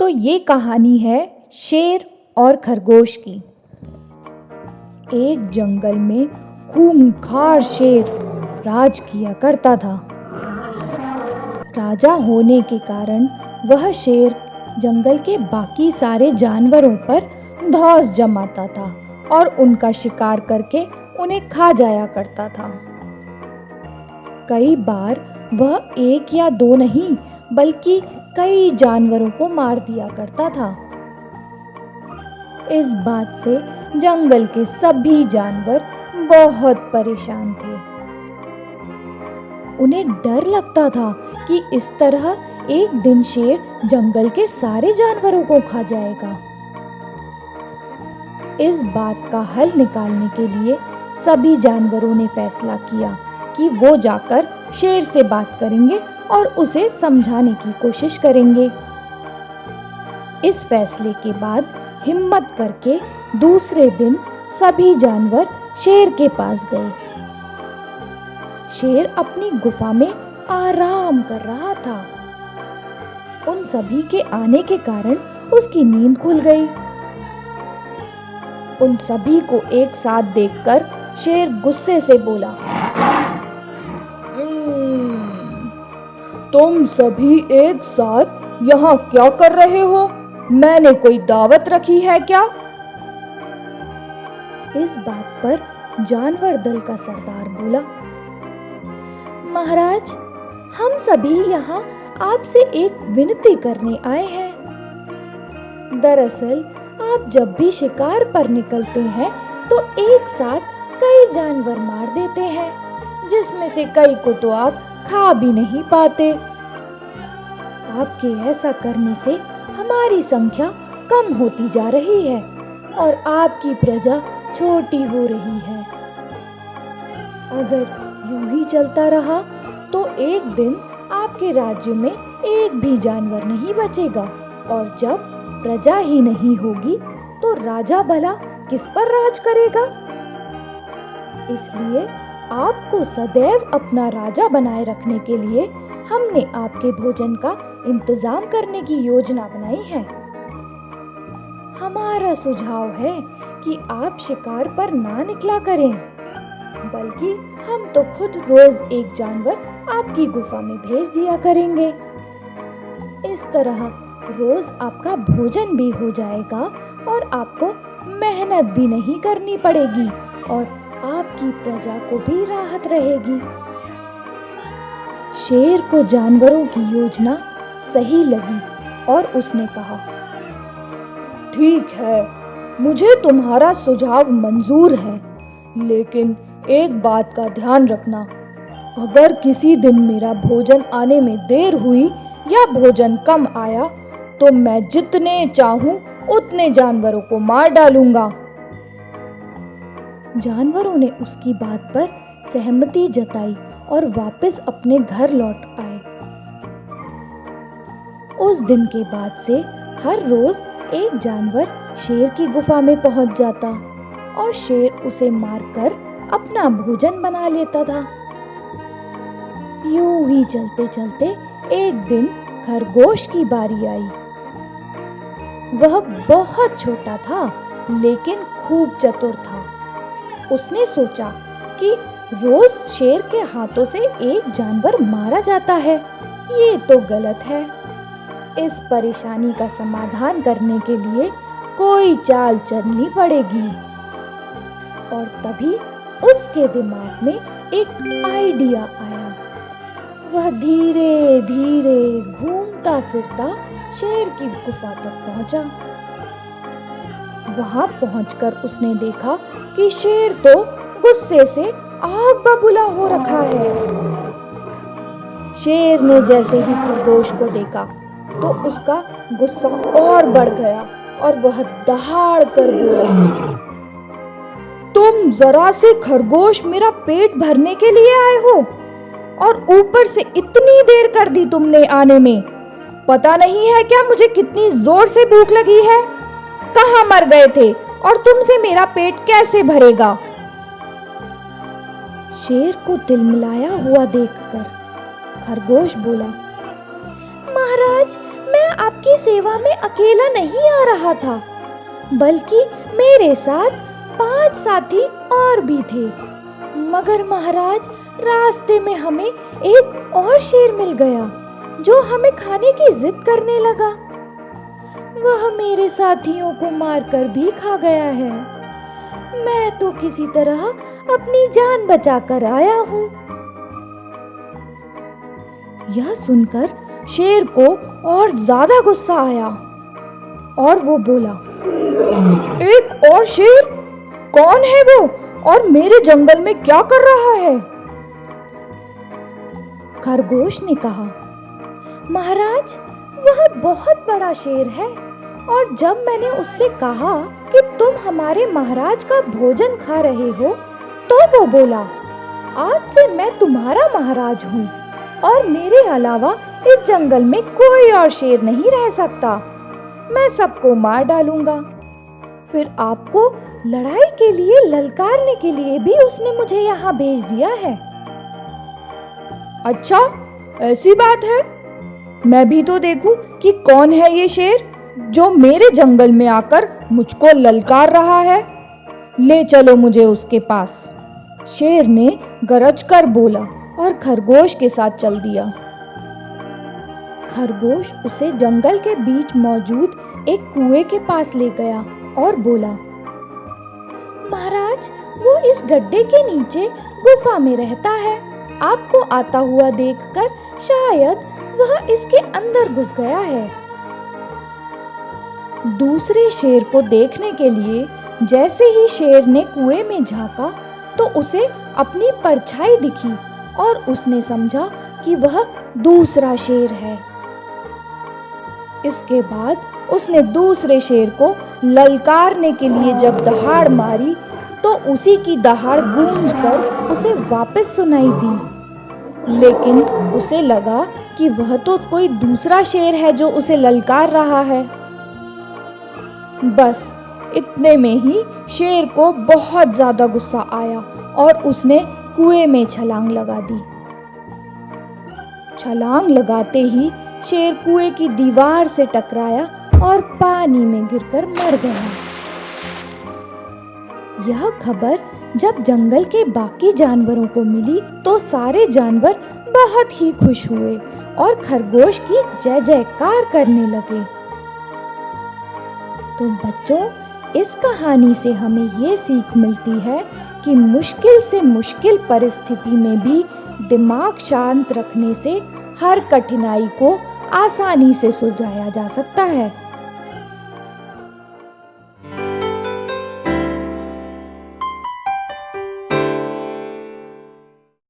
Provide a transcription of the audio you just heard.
ये कहानी है शेर और खरगोश की। एक जंगल में खूंखार शेर राज किया करता था। राजा होने के कारण वह शेर जंगल के बाकी सारे जानवरों पर धौंस जमाता था और उनका शिकार करके उन्हें खा जाया करता था। कई बार वह एक या दो नहीं बल्कि कई जानवरों को मार दिया करता था। इस बात से जंगल के सभी जानवर बहुत परेशान थे। उन्हें डर लगता था कि इस तरह एक दिन शेर जंगल के सारे जानवरों को खा जाएगा। इस बात का हल निकालने के लिए सभी जानवरों ने फैसला किया कि वो जाकर शेर से बात करेंगे और उसे समझाने की कोशिश करेंगे। इस फैसले के बाद हिम्मत करके दूसरे दिन सभी जानवर शेर के पास गए। शेर अपनी गुफा में आराम कर रहा था। उन सभी के आने के कारण उसकी नींद खुल गई। उन सभी को एक साथ देखकर शेर गुस्से से बोला, तुम सभी एक साथ यहाँ क्या कर रहे हो? मैंने कोई दावत रखी है क्या? इस बात पर जानवर दल का सरदार बोला, महाराज, हम सभी यहाँ आपसे एक विनती करने आए हैं। दरअसल आप जब भी शिकार पर निकलते हैं तो एक साथ कई जानवर मार देते हैं, जिसमें से कई को तो आप खा भी नहीं पाते। आपके ऐसा करने से हमारी संख्या कम होती जा रही है और आपकी प्रजा छोटी हो रही है। अगर यूं ही चलता रहा तो एक दिन आपके राज्य में एक भी जानवर नहीं बचेगा और जब प्रजा ही नहीं होगी तो राजा भला किस पर राज करेगा? इसलिए आपको सदैव अपना राजा बनाए रखने के लिए हमने आपके भोजन का इंतजाम करने की योजना बनाई है। हमारा सुझाव है कि आप शिकार पर ना निकला करें, बल्कि हम तो खुद रोज एक जानवर आपकी गुफा में भेज दिया करेंगे। इस तरह रोज आपका भोजन भी हो जाएगा और आपको मेहनत भी नहीं करनी पड़ेगी और आपकी प्रजा को भी राहत रहेगी। शेर को जानवरों की योजना सही लगी और उसने कहा, ठीक है, मुझे तुम्हारा सुझाव मंजूर है, लेकिन एक बात का ध्यान रखना, अगर किसी दिन मेरा भोजन आने में देर हुई या भोजन कम आया तो मैं जितने चाहूं उतने जानवरों को मार डालूंगा। जानवरों ने उसकी बात पर सहमति जताई और वापस अपने घर लौट आए। उस दिन के बाद से हर रोज एक जानवर शेर की गुफा में पहुंच जाता और शेर उसे मारकर अपना भोजन बना लेता था। यूं ही चलते चलते एक दिन खरगोश की बारी आई। वह बहुत छोटा था लेकिन खूब चतुर था। उसने सोचा कि रोज शेर के हाथों से एक जानवर मारा जाता है, ये तो गलत है। इस परेशानी का समाधान करने के लिए कोई चाल चलनी पड़ेगी। और तभी उसके दिमाग में एक आइडिया आया। वह धीरे धीरे घूमता फिरता शेर की गुफा तक पहुंचा। वहां पहुंचकर उसने देखा कि शेर तो गुस्से से आग बबूला हो रखा है। शेर ने जैसे ही खरगोश को देखा तो उसका गुस्सा और बढ़ गया और वह दहाड़ कर बोला, तुम जरा से खरगोश मेरा पेट भरने के लिए आए हो और ऊपर से इतनी देर कर दी तुमने आने में। पता नहीं है क्या मुझे कितनी जोर से भूख लगी है? कहाँ मर गए थे और तुमसे मेरा पेट कैसे भरेगा? शेर को तिलमिलाया हुआ देखकर खरगोश बोला, महाराज, मैं आपकी सेवा में अकेला नहीं आ रहा था, बल्कि मेरे साथ 5 साथी और भी थे। मगर महाराज, रास्ते में हमें एक और शेर मिल गया जो हमें खाने की जिद करने लगा। वह मेरे साथियों को मारकर भी खा गया है। मैं तो किसी तरह अपनी जान बचाकर आया हूँ। यह सुनकर शेर को और ज्यादा गुस्सा आया और वो बोला, एक और शेर? कौन है वो और मेरे जंगल में क्या कर रहा है? खरगोश ने कहा, महाराज, वह बहुत बड़ा शेर है और जब मैंने उससे कहा कि तुम हमारे महाराज का भोजन खा रहे हो, तो वो बोला, आज से मैं तुम्हारा महाराज हूँ और मेरे अलावा इस जंगल में कोई और शेर नहीं रह सकता। मैं सबको मार डालूंगा। फिर आपको लड़ाई के लिए ललकारने के लिए भी उसने मुझे यहाँ भेज दिया है। अच्छा, ऐसी बात है? मैं भी तो देखूं कि कौन है ये शेर जो मेरे जंगल में आकर मुझको ललकार रहा है। ले चलो मुझे उसके पास। शेर ने गरज कर बोला और खरगोश के साथ चल दिया। खरगोश उसे जंगल के बीच मौजूद एक कुएं के पास ले गया और बोला, महाराज, वो इस गड्ढे के नीचे गुफा में रहता है। आपको आता हुआ देखकर शायद वह इसके अंदर घुस गया है। दूसरे शेर को देखने के लिए जैसे ही शेर ने कुएं में झांका तो उसे अपनी परछाई दिखी और उसने समझा कि वह दूसरा शेर है। इसके बाद उसने दूसरे शेर को ललकारने के लिए जब दहाड़ मारी तो उसी की दहाड़ गूंजकर उसे वापस सुनाई दी। लेकिन उसे लगा कि वह तो कोई दूसरा शेर है जो उसे ललकार रहा है। बस इतने में ही शेर को बहुत ज्यादा गुस्सा आया और उसने कुएं में छलांग लगा दी। छलांग लगाते ही शेर कुएं की दीवार से टकराया और पानी में गिरकर मर गया। यह खबर जब जंगल के बाकी जानवरों को मिली तो सारे जानवर बहुत ही खुश हुए और खरगोश की जय जयकार करने लगे। तो बच्चों, इस कहानी से हमें ये सीख मिलती है कि मुश्किल से मुश्किल परिस्थिति में भी दिमाग शांत रखने से हर कठिनाई को आसानी से सुलझाया जा सकता है।